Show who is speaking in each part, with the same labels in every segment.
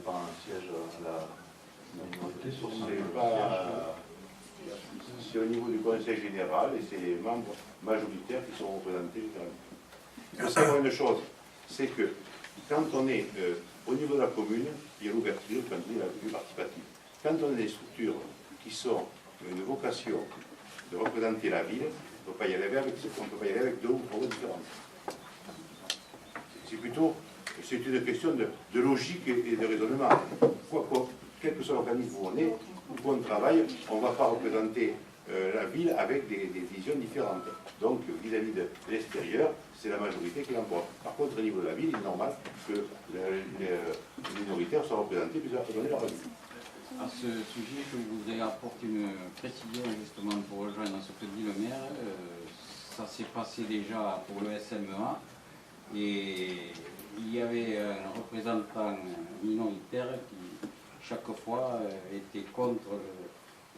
Speaker 1: pas un siège à la minorité sur ce
Speaker 2: c'est au niveau du Conseil général et c'est les membres majoritaires qui sont représentés. Il faut savoir une chose, c'est que quand on est au niveau de la commune, il y a l'ouverture, quand il y a la vue participative. Quand on a des structures qui ont une vocation de représenter la ville, on ne peut pas y aller avec deux ou trois voix différentes. C'est une question de logique et de raisonnement. Quel que soit l'organisme où on est, où on travaille, on ne va pas représenter la ville avec des visions différentes. Donc, vis-à-vis de l'extérieur, c'est la majorité qui l'emporte. Par contre, au niveau de la ville, il est normal que les minoritaires soient représentés puisqu'ils doivent donner leur avis.
Speaker 3: À ce sujet, je voudrais apporter une précision justement pour rejoindre ce que dit le maire. Ça s'est passé déjà pour le SMEA et il y avait un représentant minoritaire qui, chaque fois, était contre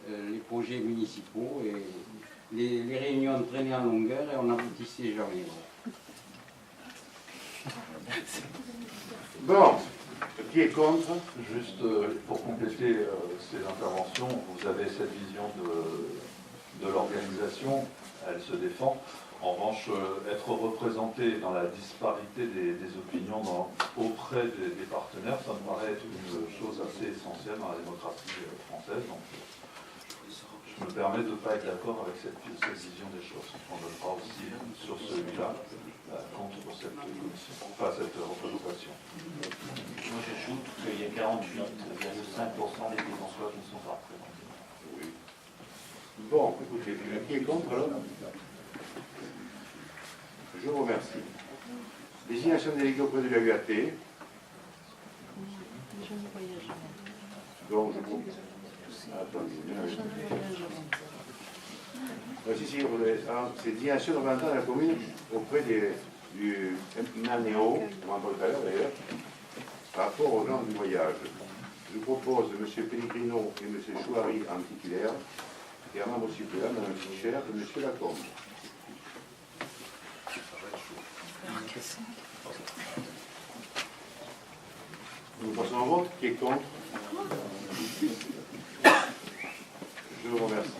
Speaker 3: les projets municipaux et les réunions traînaient en longueur et on n'aboutissait jamais.
Speaker 2: Bon, qui est contre?
Speaker 1: Juste pour compléter ces interventions, vous avez cette vision de l'organisation, elle se défend. En revanche, être représenté dans la disparité des opinions auprès des partenaires, ça me paraît être une chose assez essentielle dans la démocratie française. Donc, je me permets de ne pas être d'accord avec cette vision des choses. On votera aussi sur celui-là contre cette commission, enfin cette représentation.
Speaker 4: Moi j'ajoute qu'il y a 48,5% des Bécançois qui ne sont pas représentés.
Speaker 2: Oui. Bon, écoutez, qui est contre alors? Je vous remercie. Désignation des délégués auprès de l'UAT. Donc, je vous... Attendez. C'est désignation de représentant de la commune auprès du MANEO, on en parle tout à l'heure d'ailleurs, par rapport aux gens du voyage. Je propose M. Pellegrino et M. Chouari en titulaire et un membre suppléant, Mme Fischer et M. Lacombe. Nous passons au vote. Qui est contre? Je vous remercie.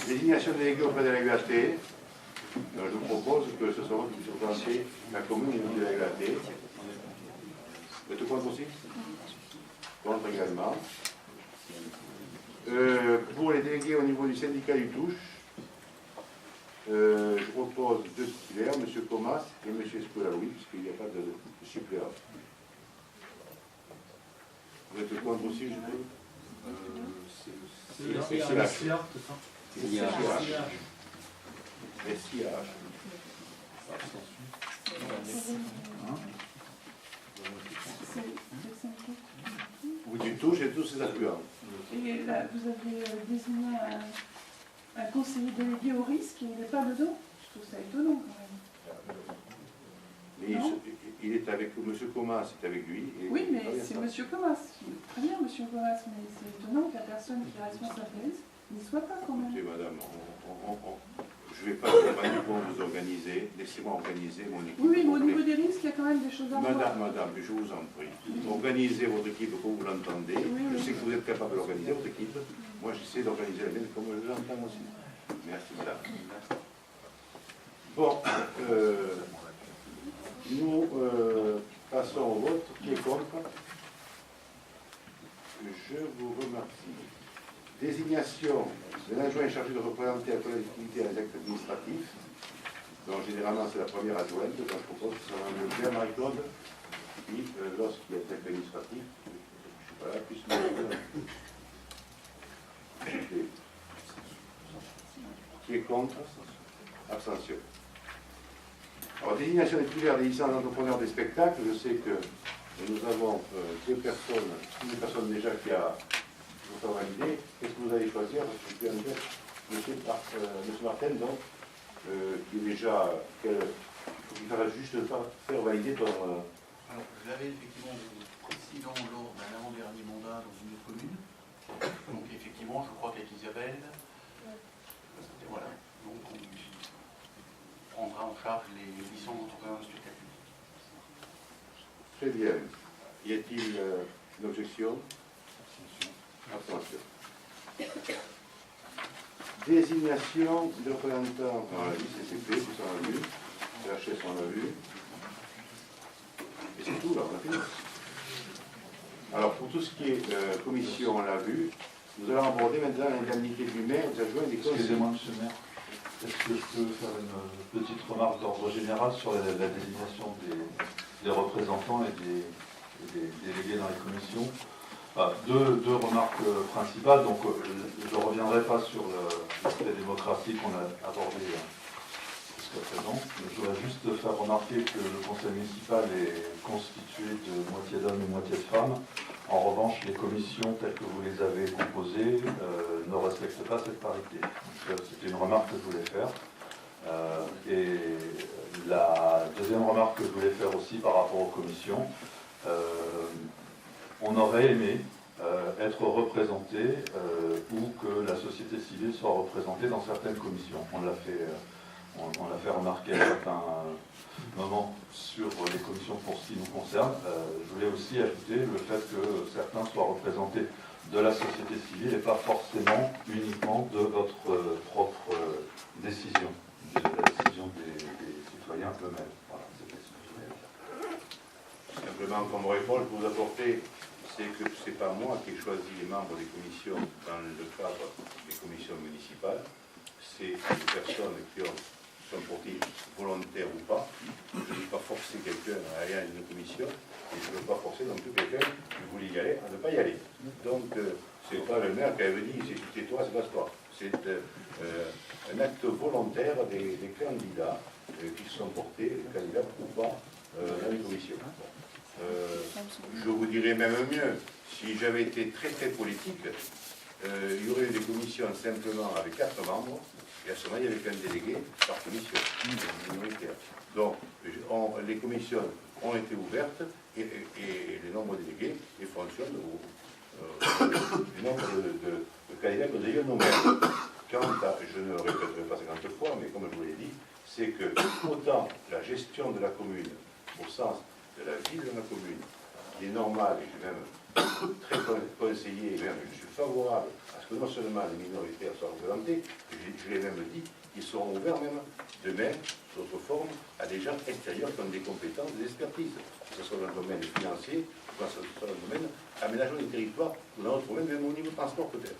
Speaker 2: Désignation des délégués auprès de la UAT. Je vous propose que ce soit vous qui représentez la commune de la UAT. Vous êtes contre aussi? Contre également. Pour les délégués au niveau du syndicat du Touche, je propose deux titulaires, M. Comas et M. Escolaoui, puisqu'il n'y a pas de suppléant. Vous êtes contre aussi, je trouve?
Speaker 1: C'est SIH.
Speaker 2: Vous du Touche et tous ses affluents.
Speaker 5: Et là, vous avez désigné un conseiller délégué au risque et il n'est pas dedans. Je trouve ça étonnant quand même.
Speaker 2: Mais il est avec M. Comas, c'est avec lui. Et
Speaker 5: oui, mais c'est M. Comas. Très bien, M. Comas, mais c'est étonnant que la personne qui est responsable des risques n'y soit pas quand même.
Speaker 2: Écoutez, madame, je ne vais pas demander comment vous organisez. Laissez-moi organiser mon équipe.
Speaker 5: Oui, mais au niveau des risques, il y a quand même des choses à voir.
Speaker 2: Madame, je vous en prie. Organisez votre équipe comme vous l'entendez.
Speaker 5: Oui,
Speaker 2: je sais que vous êtes capable d'organiser votre équipe. Moi, j'essaie d'organiser la mienne comme je l'entends aussi. Merci, madame. Bon, nous passons au vote. Qui est contre? Je vous remercie. Désignation de l'adjoint chargé de représenter la collectivité à les actes administratifs. Donc, généralement, c'est la première adjointe. Donc, je propose que ce soit le Pierre Marie-Claude qui, lorsqu'il y a acte administratif, voilà, puisse me... Qui est contre? Abstention. Alors, désignation des titulaires des licences d'entrepreneurs des spectacles. Je sais que nous avons deux personnes déjà qui a validé. Qu'est-ce que vous allez choisir? Je suis en tête, M. Martin, donc, qui est déjà. Il faudra juste faire valider ton.
Speaker 4: Alors, je l'avais effectivement précédent lors d'un avant-dernier mandat dans une autre commune. Donc, effectivement, je crois qu'avec Isabelle, voilà. Donc, on prendra en charge les licences d'entrepreneurs de spectacle.
Speaker 2: Très bien. Y a-t-il Une objection? Abstention. Désignation de représentants dans la liste CCP, tout ça on a vu. CHS on a vu. Et c'est tout là, on a fini. Alors pour tout ce qui est commission, on l'a vu. Nous allons aborder maintenant l'indemnité du maire, des adjoints et des conseillers.
Speaker 1: Excusez-moi, monsieur le maire. Est-ce que je peux faire une petite remarque d'ordre général sur la désignation des représentants et des délégués dans les commissions? Deux remarques principales. Donc, je ne reviendrai pas sur l'aspect démocratique qu'on a abordé jusqu'à présent. Je voudrais juste faire remarquer que le conseil municipal est constitué de moitié d'hommes et moitié de femmes. En revanche, les commissions telles que vous les avez composées ne respectent pas cette parité. C'était une remarque que je voulais faire. Et la deuxième remarque que je voulais faire aussi par rapport aux commissions, on aurait aimé être représenté ou que la société civile soit représentée dans certaines commissions. On l'a fait remarquer à certains moments sur les commissions pour ce qui nous concerne. Je voulais aussi ajouter le fait que certains soient représentés de la société civile et pas forcément uniquement de votre propre décision, de la décision des citoyens eux-mêmes. Voilà,
Speaker 2: Simplement, comme réponse, je peux vous apporter, c'est que ce n'est pas moi qui ai choisi les membres des commissions dans le cadre des commissions municipales, c'est les personnes qui sont portées volontaires ou pas. Je ne vais pas forcer quelqu'un à aller à une commission et je ne veux pas forcer non plus quelqu'un qui voulait y aller à ne pas y aller. Donc, ce n'est pas le maire qui avait dit c'est toi, c'est pas toi. C'est un acte volontaire des candidats qui sont portés, les candidats ou pas, dans les commissions. Je vous dirais même mieux, si j'avais été très très politique, il y aurait eu des commissions simplement avec 4 membres, et à ce moment il y avait qu'un délégué par commission, minoritaire. Donc les commissions ont été ouvertes et les nombres de délégués et fonctionnent le nombre de candidats que vous ayez nommés. Quant à, je ne répéterai pas 50 fois, mais comme je vous l'ai dit, c'est que autant la gestion de la commune, au sens de la vie de ma commune, qui est normale et même très conseillé, et même je suis favorable à ce que non seulement les minoritaires soient représentés, je l'ai même dit, ils seront ouverts même demain, sous autre forme, à des gens extérieurs qui ont des compétences, des expertises, que ce soit dans le domaine financier, que ce soit dans le domaine aménagement du territoire, ou dans d'autres domaines, même au niveau transport peut-être.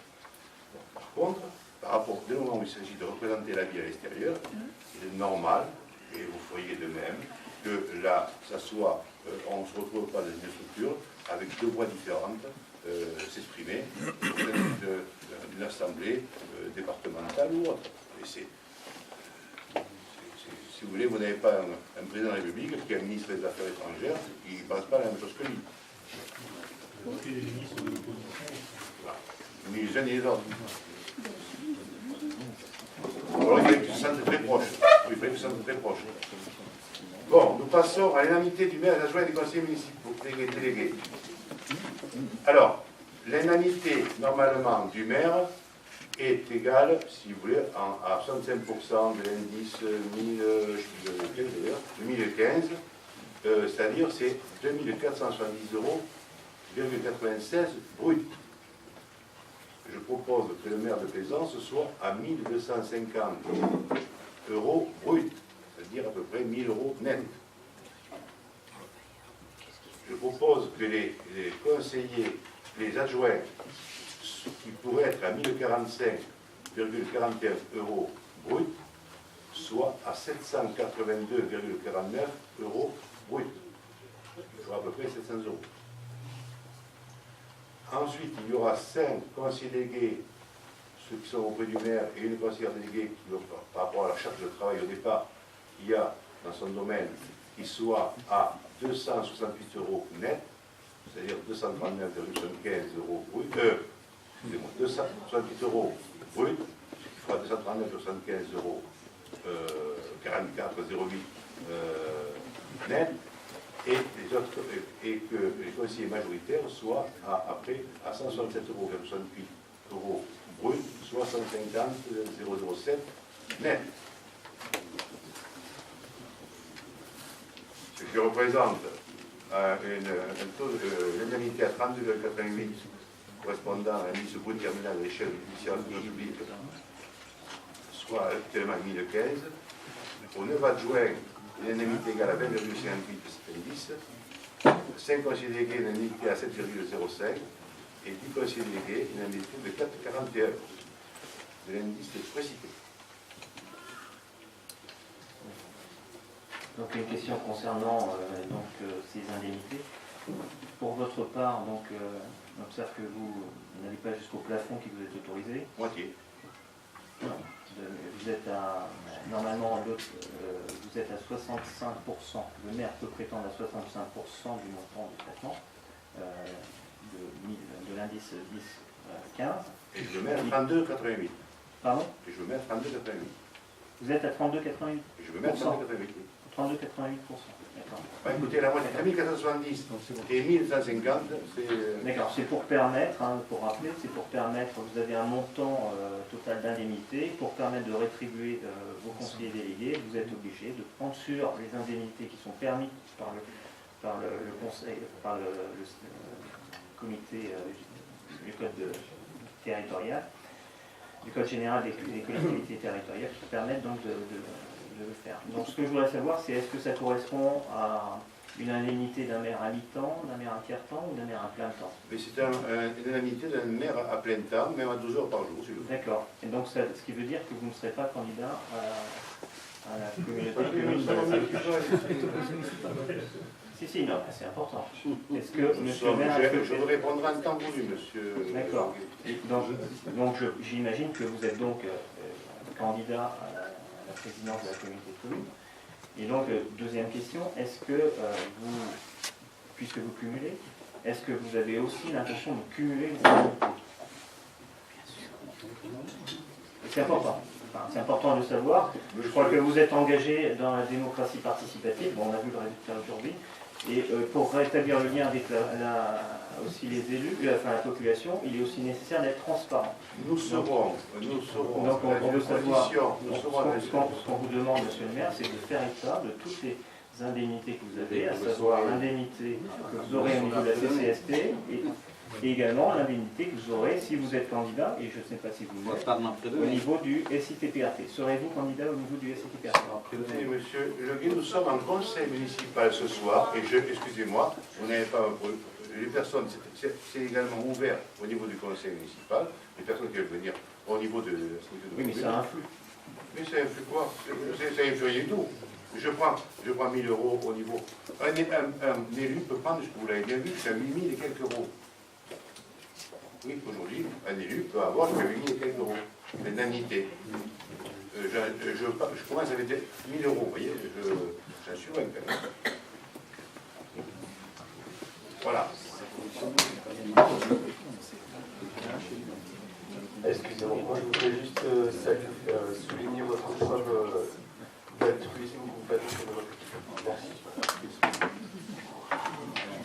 Speaker 2: Bon, par contre, par rapport au moment où il s'agit de représenter la vie à l'extérieur, il est normal, et vous feriez de même, que là, ça soit, on ne se retrouve pas dans une structure avec 2 voix différentes s'exprimer d'une assemblée départementale ou autre. Et si vous voulez, vous n'avez pas un président de la République qui est un ministre des Affaires étrangères qui ne pense pas la même chose que lui. Mais les uns et les autres. Alors il fallait que se sentent très proches. Il fallait que se sentent très proches. Bon, nous passons à l'indemnité du maire et des adjoints et des conseillers municipaux délégués. Alors, l'indemnité, normalement, du maire est égale, si vous voulez, à 65% de l'indice 2015, c'est-à-dire c'est 2470,96 € brut. Je propose que le maire de Plaisance soit à 1250 € brut, c'est-à-dire à peu près 1000 € net. Je propose que les conseillers, les adjoints, qui pourraient être à 1045,41 € brut, soient à 782,49 € brut. Il faudra à peu près 700 €. Ensuite, il y aura 5 conseillers délégués, ceux qui sont auprès du maire, et une conseillère déléguée qui, par rapport à la charge de travail au départ, il y a dans son domaine, qui soit à 268 € net, c'est-à-dire 239,75 € brut, excusez-moi, 268 € brut, il fera 239,75 € 44,08 net, et les autres, et que les conseillers majoritaires soient après à 167,68 € brut, soit 150,007 net. Ce qui représente un taux d'indemnité à 32,88 correspondant à l'indice brut terminal à l'échelle initiale publique, soit actuellement 1015. Au 9 juin, une indemnité égale à 20,58,70. 5 conseillers délégués, une indemnité à 7,05. Et 10 conseillers délégués, une indemnité de 4,41 de l'indice précité.
Speaker 6: Donc une question concernant ces indemnités. Pour votre part, donc, on observe que vous n'allez pas jusqu'au plafond qui vous est autorisé.
Speaker 2: Moitié.
Speaker 6: Vous êtes à, normalement, vous êtes à 65%. Le maire peut prétendre à 65% du montant du traitement de l'indice 10-15.
Speaker 2: Et je veux mettre 32,88.
Speaker 6: Pardon?
Speaker 2: Et je veux mettre 32,88.
Speaker 6: Vous êtes à 32,88%.
Speaker 2: Je veux mettre 32,88.
Speaker 6: 32,88%. D'accord.
Speaker 2: Bah, écoutez, la moitié, 1470 et 1150, c'est...
Speaker 6: D'accord, c'est pour permettre, pour rappeler, c'est pour permettre, vous avez un montant total d'indemnité, pour permettre de rétribuer vos conseillers délégués, vous êtes obligé de prendre sur les indemnités qui sont permises par le conseil, par le comité du code territorial, du code général des collectivités territoriales, qui permettent donc de le faire. Donc ce que je voudrais savoir, c'est est-ce que ça correspond à une indemnité d'un maire à mi-temps, d'un maire à tiers-temps ou d'un maire à plein temps?
Speaker 2: Mais c'est une indemnité d'un maire à plein temps, même à 12 heures par jour, si vous voulez.
Speaker 6: D'accord. Et donc ce qui veut dire que vous ne serez pas candidat à la communauté. Si, non, c'est important. Est-ce que, monsieur le maire...
Speaker 2: Je vous répondrai en temps voulu, monsieur.
Speaker 6: D'accord. Donc j'imagine que vous êtes donc candidat à la présidence de la communauté de communes. Et donc, deuxième question, est-ce que vous, puisque vous cumulez, est-ce que vous avez aussi l'intention de cumuler les indemnités? C'est important. Enfin, c'est important de savoir. Je crois que vous êtes engagé dans la démocratie participative. Bon, on a vu le résultat aujourd'hui. Et pour rétablir le lien avec aussi les élus, enfin la population, il est aussi nécessaire d'être transparent.
Speaker 2: Nous serons.
Speaker 6: Donc on veut savoir, ce qu'on vous demande, monsieur le maire, c'est de faire état de toutes les indemnités que vous avez, à savoir l'indemnité que vous aurez au niveau de la CCST et également l'indemnité que vous aurez si vous êtes candidat, et je ne sais pas si vous l'êtes, au niveau du SITPRT. Serez-vous candidat au niveau du SITPRT?
Speaker 2: Écoutez, monsieur Leguet, nous sommes en conseil municipal ce soir, et excusez-moi, vous n'avez pas les personnes, c'est également ouvert au niveau du conseil municipal, les personnes qui veulent venir au niveau de la structure de
Speaker 6: Oui, mais ça influe.
Speaker 2: Mais ça influe quoi? Ça influe rien du tout. Je prends 1000 euros au niveau. Un élu peut prendre, vous l'avez bien vu, c'est à 8000 et quelques euros. Oui, aujourd'hui, un élu peut avoir jusqu'à 8000 et quelques euros d'indemnité. Je commence avec 1000 euros, vous voyez, j'en suis loin quand même. Voilà.
Speaker 7: Excusez-moi, moi je voudrais juste souligner votre preuve d'altruisme que vous faites sur votre équipe. Merci.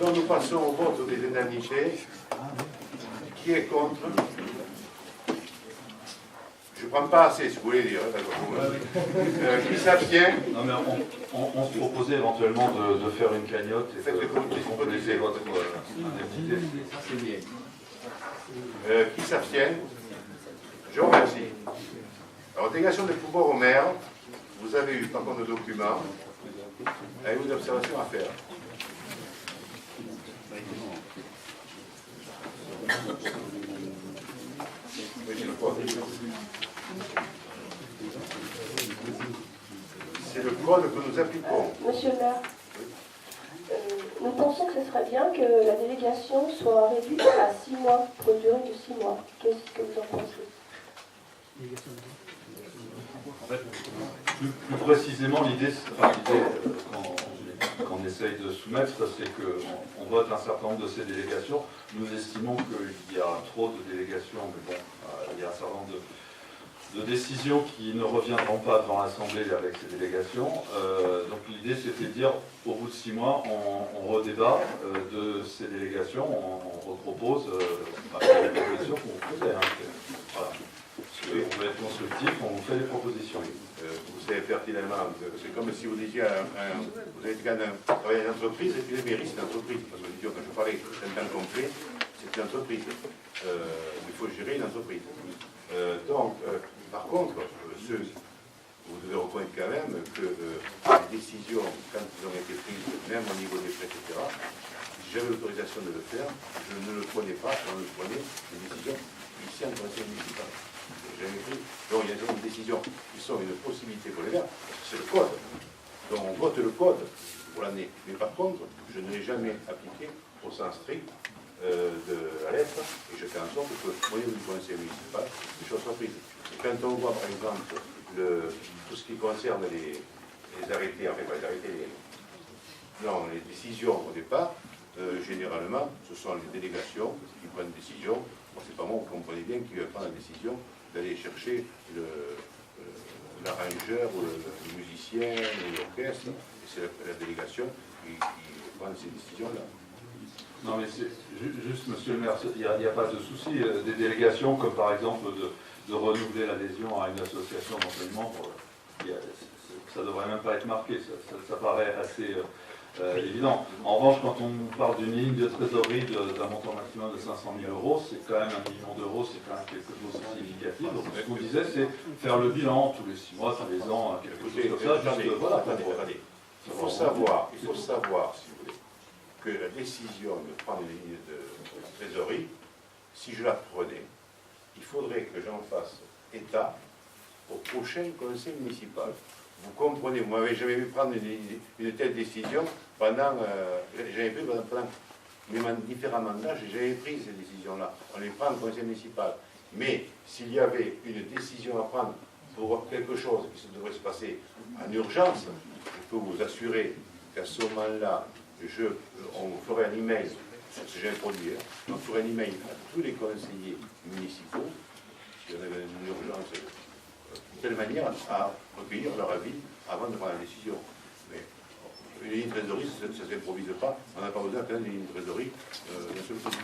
Speaker 2: Donc nous passons au vote des indemnités. Qui est contre? Je ne prends pas assez, si vous voulez dire. Qui s'abstient?
Speaker 1: Non, mais on se proposait éventuellement de faire une cagnotte et
Speaker 2: Faites
Speaker 1: de compléter votre indemnité.
Speaker 3: Ça, c'est bien.
Speaker 2: Qui s'abstient? Je vous remercie. Alors, délégation des pouvoirs au maire, vous avez eu par contre le document. Avez-vous des observations à faire? C'est le code que nous appliquons.
Speaker 8: Monsieur le maire, nous pensons que ce serait bien que la délégation soit réduite à 6 mois, pour une durée de 6 mois. Qu'est-ce que vous en pensez?
Speaker 1: En fait, plus précisément, l'idée qu'on essaye de soumettre, c'est qu'on vote un certain nombre de ces délégations. Nous estimons qu'il y a trop de délégations, mais bon, il y a un certain nombre de décisions qui ne reviendront pas devant l'Assemblée avec ces délégations. Donc l'idée, c'était de dire, au bout de 6 mois, on redébat de ces délégations, on repropose les propositions qu'on vous faisait. Voilà. On veut être constructif, on vous fait des propositions. Vous
Speaker 2: vous savez pertinemment que c'est comme si vous disiez vous avez travaillé dans une entreprise et puis les mairies, c'est une entreprise. Parce que quand je parlais d'un temps complet, c'est une entreprise. Il faut gérer une entreprise. Par contre, vous devez reconnaître quand même que les décisions, quand elles ont été prises, même au niveau des prêts, etc., si j'avais l'autorisation de le faire, je ne le prenais pas, on le prenait, les décisions ici en conseil municipal. Donc il y a des décisions qui sont une possibilité pour les maires, parce que c'est le code. Donc on vote le code pour l'année. Mais par contre, je ne l'ai jamais appliqué au sens strict de la lettre, et je fais en sorte que au niveau du conseil municipal, les choses soient prises. Et quand on voit par exemple tout ce qui concerne les arrêtés, enfin pas les arrêtés, les décisions au départ, généralement, ce sont les délégations qui prennent une décision. Bon, c'est pas moi, vous comprenez bien qui va prendre la décision d'aller chercher l'arrangeur, ou le musicien, ou l'orchestre, et c'est la délégation qui prend ces décisions-là.
Speaker 1: Non mais c'est juste, monsieur le maire, il n'y a pas de souci. Des délégations comme par exemple de renouveler l'adhésion à une association d'enseignement, ça ne devrait même pas être marqué, ça paraît assez évident. En revanche, quand on parle d'une ligne de trésorerie d'un montant maximum de 500 000 €, c'est quand même 1 million d'euros, c'est quand même quelque chose de significatif. Donc ce qu'on disait, c'est faire le bilan tous les 6 mois, tous les ans, quelque chose comme ça.
Speaker 2: Attendez. Il faut savoir, si vous voulez, que la décision de prendre une ligne de trésorerie, si je la prenais, il faudrait que j'en fasse état au prochain conseil municipal. Vous comprenez, vous m'avez jamais vu prendre une telle décision pendant mes différents mandats, j'ai jamais pris ces décisions-là. On les prend au conseil municipal. Mais s'il y avait une décision à prendre pour quelque chose qui devrait se passer en urgence, je peux vous assurer qu'à ce moment-là, on ferait un email, c'est ce que j'ai produit, on ferait un email à tous les conseillers municipaux, si on avait une urgence, de telle manière à recueillir leur avis avant de prendre la décision. Mais une ligne de trésorerie, ça ne s'improvise pas, on n'a pas besoin de d'une ligne de trésorerie d'un seul côté.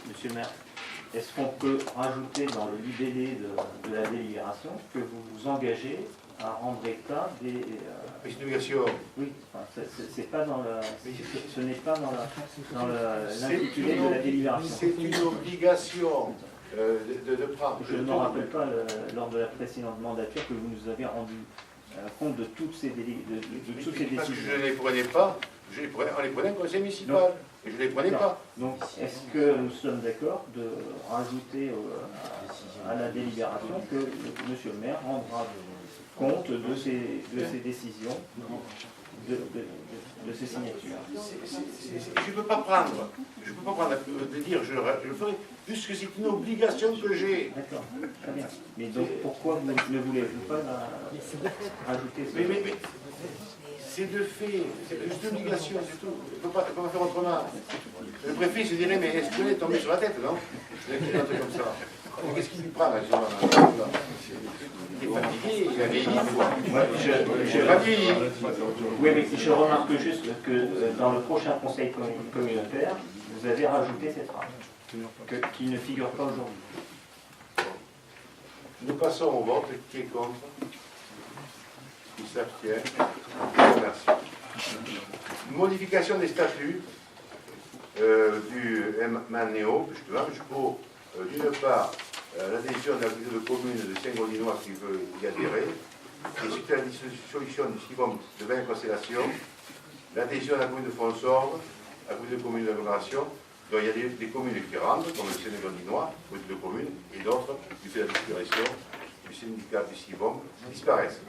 Speaker 6: Monsieur le maire, est-ce qu'on peut rajouter dans le libellé de la délibération que vous vous engagez à rendre état des...
Speaker 2: Explication.
Speaker 6: Oui, enfin, c'est pas dans la... Ce n'est pas dans l'intitulé de la délibération.
Speaker 2: C'est une obligation de prendre.
Speaker 6: Je ne me rappelle pas lors de la précédente mandature que vous nous avez rendu compte de toutes ces décisions.
Speaker 2: Parce que je ne les prenais pas, on les prenait au conseil municipal. Et je ne les prenais pas.
Speaker 6: Donc, est-ce que nous sommes d'accord de rajouter à la délibération que monsieur le maire rendra compte de ces décisions, de ces signatures?
Speaker 2: Je ne peux pas prendre de dire je le ferai, puisque c'est une obligation que j'ai.
Speaker 6: D'accord, très bien. Mais donc, pourquoi vous ne voulez-vous pas rajouter ça?
Speaker 2: Mais c'est de fait, c'est juste une obligation, c'est tout. On ne peut pas faire autrement. Le préfet se dirait, mais est-ce qu'il est tombé sur la tête, non? Un truc comme ça. Qu'est-ce qu'il lui prend, là? Il est fatigué, il a vieilli, j'ai pas vieilli.
Speaker 6: Oui, mais je remarque juste que dans le prochain conseil communautaire, vous avez rajouté cette phrase, qui ne figure pas aujourd'hui.
Speaker 2: Nous passons au vote. Qui est contre? Qui s'abstient? Merci. Modification des statuts du MANEO, pour, d'une part, l'adhésion de la ville de commune de Saint-Gaudinois qui veut y adhérer, et suite à la dissolution du CIVOM de 20 constellations, l'adhésion à la commune de Fonsorbe, à la commune d'agglomération, donc il y a des communes qui rentrent, comme le Saint-Gaudinois, commune de commune, et d'autres, du fait de la disparition du syndicat du CIVOM, disparaissent.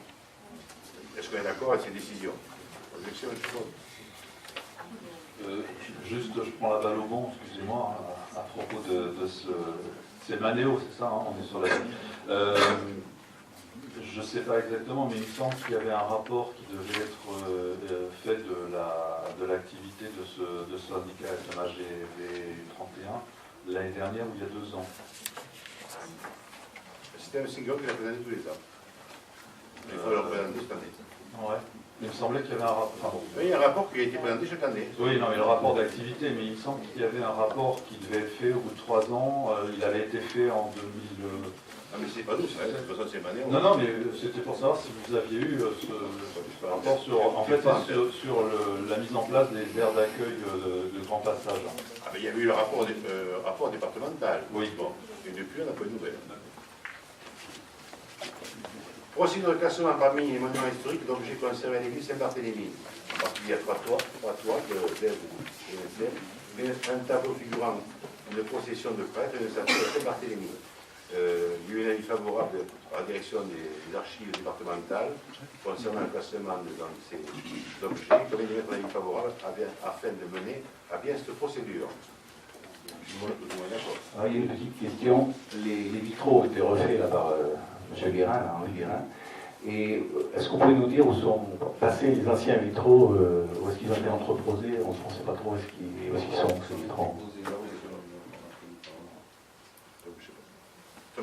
Speaker 2: Est-ce qu'on est d'accord avec ces décisions? Objection, je suppose.
Speaker 1: Juste, je prends la balle au bon, excusez-moi, à propos de c'est Manéo, c'est ça, hein, on est sur la ligne. Je ne sais pas exactement, mais il me semble qu'il y avait un rapport qui devait être fait de l'activité de ce syndicat SMAGV 31 l'année dernière ou il y a 2 ans.
Speaker 2: C'était un syndicat qui l'a présenté tous les ans. Il faut le représenter cette année.
Speaker 1: Ouais. Il me semblait qu'il y avait un rapport. Enfin, bon.
Speaker 2: Oui, il y a un rapport qui a été présenté chaque année.
Speaker 1: Oui, non, mais le rapport d'activité, mais il me semble qu'il y avait un rapport qui devait être fait au bout de 3 ans. Il avait été fait en 2000.
Speaker 2: Ah, mais c'est pas nous, ça, de toute façon, c'est Mané.
Speaker 1: Non, non, mais c'était pour savoir si vous aviez eu ce rapport sur, en fait, sur la mise en place des aires d'accueil de grand passage.
Speaker 2: Ah, mais il y avait eu le rapport départemental.
Speaker 1: Oui.
Speaker 2: Bon. Et depuis, on n'a pas eu de nouvelles. Procédure de classement parmi les monuments historiques d'objets conservés à l'église Saint-Barthélemy. En particulier, il y a 3 toits un tableau figurant une procession de prêtres et une statue de Saint-Barthélemy. Il y a eu un avis favorable à la direction des archives départementales concernant le classement dans ces objets. Comme il y a un avis favorable afin de mener à bien cette procédure.
Speaker 9: Alors, il y a une petite question. Les vitraux ont été refaits là, par M. Guérin, Henri Guérin. Et est-ce qu'on peut nous dire où sont passés les anciens vitraux, où est-ce qu'ils ont été entreposés? On ne sait pas trop où est-ce qu'ils sont, ces vitraux.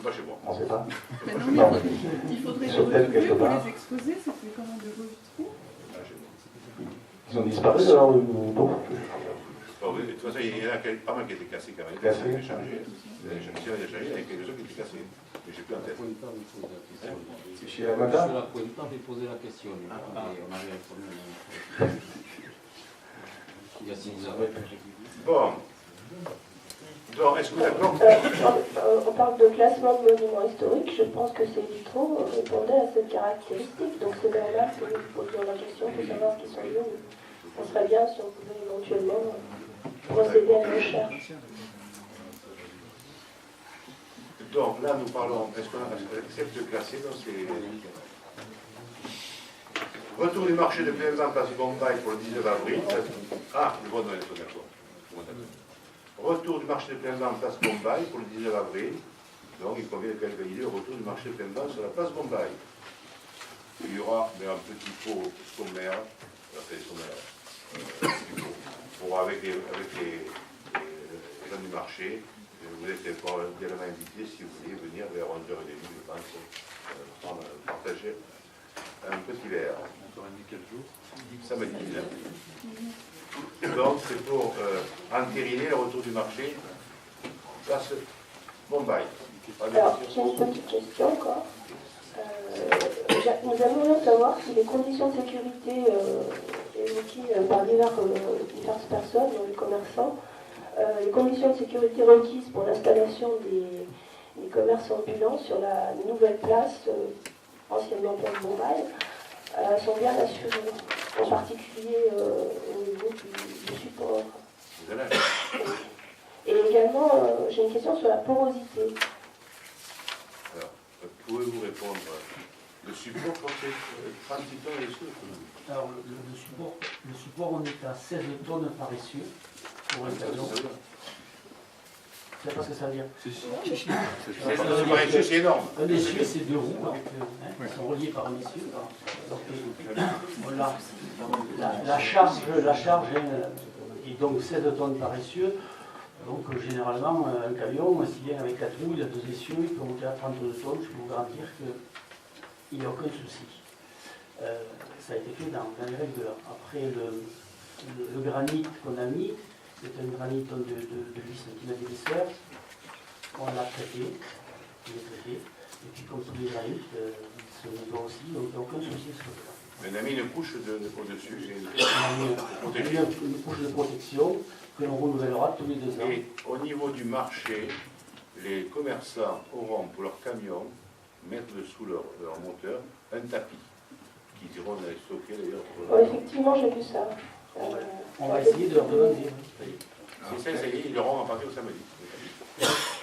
Speaker 2: Pas chez moi.
Speaker 9: On ne sait pas.
Speaker 5: Mais non, mais il faudrait les retrouver pour les exposer. C'était comment de beaux vitraux?
Speaker 9: Ils ont disparu alors ou
Speaker 2: De toute façon, il y en a pas mal qui étaient cassés quand même.
Speaker 9: Cassés.
Speaker 2: Il y a changé, il y a quelques-uns qui étaient cassés. Mais j'ai plus en tête.
Speaker 9: c'est chez la Mata?
Speaker 3: Je la pointe pas, j'ai posé la question. On avait répondu. Il y a 6 heures.
Speaker 2: Bon. Donc, est-ce que vous êtes d'accord?
Speaker 8: On parle de classement de monuments historiques. Je pense que ces vitraux répondaient à cette caractéristique. Donc c'est normal que nous posions la question pour savoir ce qu'ils sont venus. On serait bien si on pouvait éventuellement procéder à une recherche.
Speaker 2: Donc là, nous parlons, est-ce qu'on accepte de classer dans ces... Retour du marché de plein vent place Bombay pour le 19 avril. Ah, le bon, on est d'accord. Retour du marché de plein vent place Bombay pour le 19 avril. Donc il convient de calculer le retour du marché de plein vent sur la place Bombay. Il y aura un petit pot sommaire, avec les gens du marché. Vous êtes également invité si vous voulez venir vers 11h30, je pense, partager un petit verre.
Speaker 1: Quel jour?
Speaker 2: Samedi 19. Donc c'est pour entériner le retour du marché place Bombay.
Speaker 8: Alors, j'ai une petite question encore. Nous aimerions savoir si les conditions de sécurité évoquées par diverses personnes, les commerçants, les conditions de sécurité requises pour l'installation des commerces ambulants sur la nouvelle place, anciennement place Bombay, sont bien assurées, en particulier au niveau du support. Et également, j'ai une question sur la porosité.
Speaker 2: Alors, pouvez-vous répondre? Le support, c'est 36 tonnes et sous.
Speaker 10: Alors, le support, on est à 16 tonnes par essieu pour un camion. Tu sais pas ce que ça veut dire?
Speaker 2: C'est énorme.
Speaker 10: Un essieu, c'est 2 roues, ils sont reliés par un essieu. Donc, voilà. La charge est donc 16 tonnes par essieu. Donc, généralement, un camion, s'il vient avec 4 roues, il a 2 essieux, il peut monter à 32 tonnes, je peux vous garantir qu'il n'y a aucun souci. Ça a été fait dans les règles de l'art. Après, le granit qu'on a mis, c'est un granit de 8 cm d'épaisseur. On l'a traité, il est traité. Et puis, comme tous les granites, ce niveau aussi, donc il n'y a aucun souci sur ça.
Speaker 2: On a mis une couche au-dessus.
Speaker 10: On a mis une couche de protection que l'on renouvellera tous les 2 ans.
Speaker 2: Et au niveau du marché, les commerçants auront pour leur camion mettre dessous leur moteur un tapis qui diront stocker d'ailleurs.
Speaker 8: Oui, effectivement, j'ai vu ça.
Speaker 10: On va essayer de leur demander.
Speaker 2: C'est ça, ils l'auront à partir de samedi.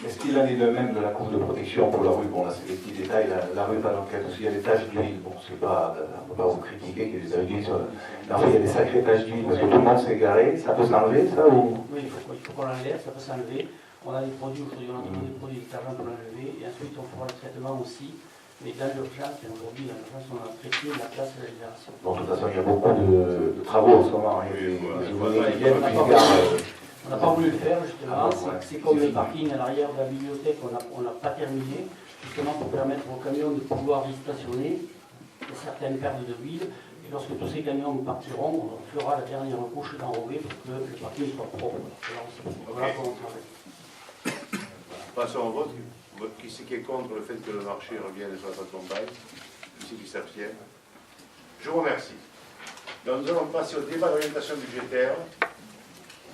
Speaker 9: Est-ce qu'il en est de même de la couche de protection pour la rue? Bon, là, c'est des petits détails. La rue, par exemple, il y a des taches d'huile. Bon, c'est pas, on ne peut pas vous critiquer qu'il y ait des taches d'huile sur la... Mais en fait, il y a des sacrées taches d'huile parce que tout le monde s'est garé. Ça peut s'enlever, ça ou...
Speaker 10: Oui, il faut qu'on l'enlève, ça peut s'enlever. On a des produits aujourd'hui, on a des produits détergents pour l'enlever. Et ensuite, on fera le traitement aussi. Mais dans l'urgence, et aujourd'hui, dans l'urgence, on a traité la place de la libération.
Speaker 9: Bon, de toute façon, il y a beaucoup de travaux en ce moment. Il y a des
Speaker 10: on n'a pas voulu le faire, justement. C'est comme le parking à l'arrière de la bibliothèque, on n'a pas terminé, justement pour permettre aux camions de pouvoir y stationner certaines pertes de huile. Et lorsque tous ces camions partiront, on fera la dernière couche d'enrobé pour que le parking soit propre. Voilà comment on travaille.
Speaker 2: Passons au vote. Qui c'est qui est contre le fait que le marché revienne sur la plateforme bail? Qui c'est qui s'abstient? Je vous remercie. Donc nous allons passer au débat d'orientation budgétaire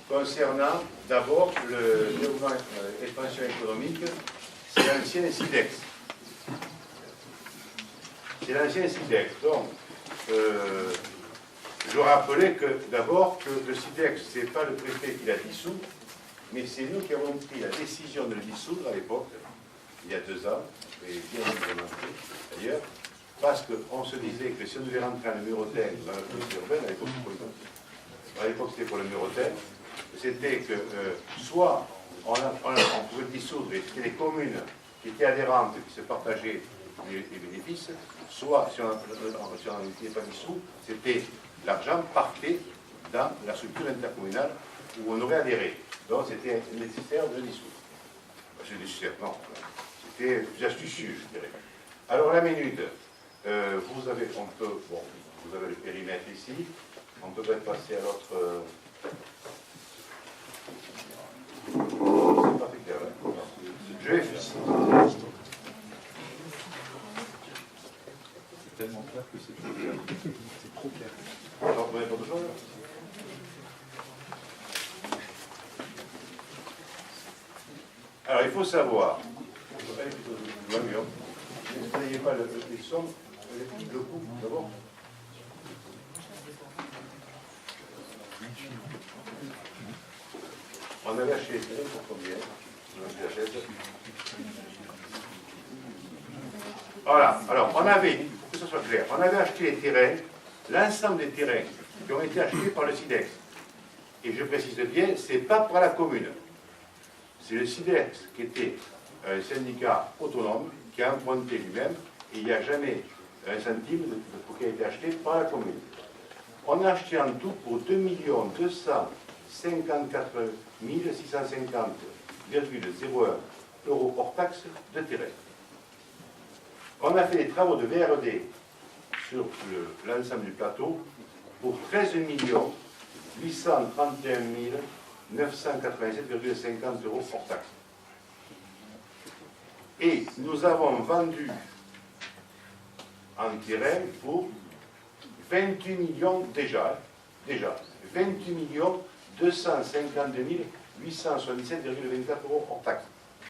Speaker 2: concernant d'abord le développement expansion économique. C'est l'ancien SIDEX. C'est l'ancien SIDEX. Donc, je rappelais que d'abord que le SIDEX, ce n'est pas le préfet qui l'a dissous, mais c'est nous qui avons pris la décision de le dissoudre à l'époque, il y a 2 ans, et bien évidemment d'ailleurs, parce qu'on se disait que si on devait rentrer en numérotaire dans la politique urbaine, à l'époque c'était pour le numérotaire, c'était que soit on pouvait dissoudre et c'était les communes qui étaient adhérentes qui se partageaient les bénéfices, soit si on n'était pas dissous, c'était l'argent partait dans la structure intercommunale où on aurait adhéré. Donc c'était nécessaire de dissoudre. C'est nécessaire, non. C'était plus astucieux, je dirais. Alors la minute, vous avez le périmètre ici, on peut peut-être passer à l'autre. C'est pas très clair, hein. Je vais faire.
Speaker 1: C'est tellement clair que c'est trop clair. C'est trop clair.
Speaker 2: Alors, vous avez pas besoin, là? Alors, il faut savoir, vous n'ayez pas les sommes, le coût d'abord. On avait acheté les terrains pour combien? Voilà, alors on avait, pour que ce soit clair, on avait acheté les terrains, l'ensemble des terrains qui ont été achetés par le SIDEX. Et je précise bien, ce n'est pas par la commune. C'est le SIDEX qui était un syndicat autonome, qui a emprunté lui-même, et il n'y a jamais un centime qui a été acheté par la commune. On a acheté en tout pour 2 254 650,01 € hors taxe de terrain. On a fait des travaux de VRD sur l'ensemble du plateau pour 13 831 987,50 € hors taxe. Et nous avons vendu en terrain pour 28 millions déjà 28 252 877,24 € hors taxe.